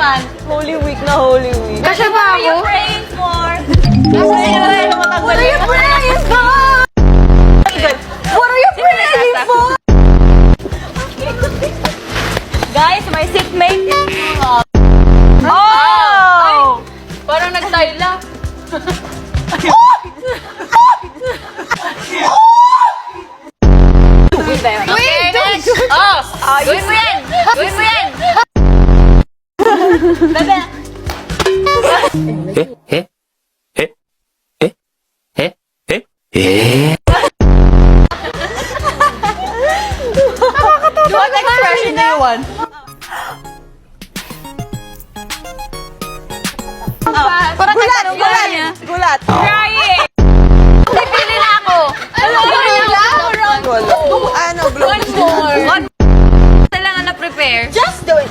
naman. Holy Week na Holy Week. Kasi ba What are you ako? praying for? What are you praying for? What are you praying for? Guys, my seatmate is Oh! parang nagtayla. Wait, Next. Oh, gawin mo yan. Gawin mo yan. Bebe. What expression do you want? Parang Gulat! Gulat! Gulat! Crying. Pipili na ako. Ano? Blue. One more. Kailangan na prepare. Just do it!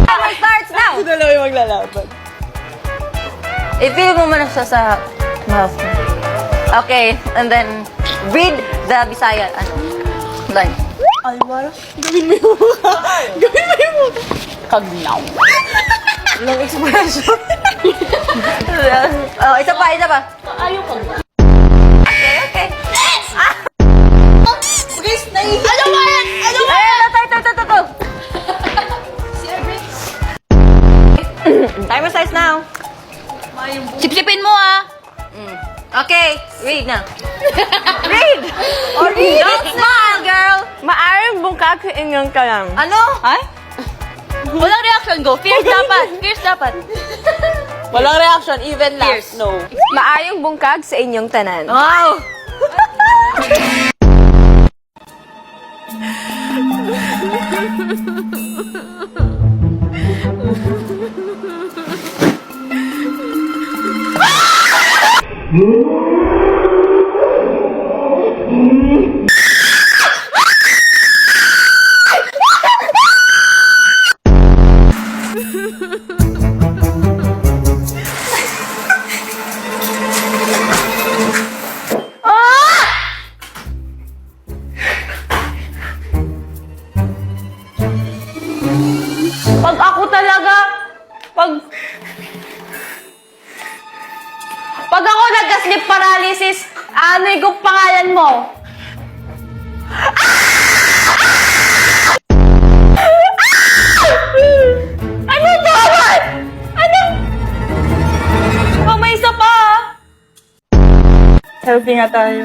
Timer starts now! Ito dalawa yung maglalaban. I-feel mo man siya sa mouth mo. Okay, and then read the Bisaya. Ano? Line. Ay, parang gawin mo yung mukha. Gawin mo yung mukha. Kaglaw. Long expression. Oh, isa pa, isa pa. Ayaw ko. Okay, okay. Guys, naihi. Ano ba yan? Ano ba yan? Ito. Timer starts now. Sipsipin mo ah. Okay, read na. Read! Or read! Don't smile, girl! Maaring bungkag sa inyong kalang. Ano? Ay? Walang reaction, go. Fierce dapat. Fierce dapat. Walang reaction, even Fierce. last. No. Maayong bungkag sa inyong tanan. Wow! Pag ako talaga, pag ako nagka-sleep paralysis, ano yung pangalan mo? Ano dapat? Ano? Oh, may isa pa. Selfie nga tayo.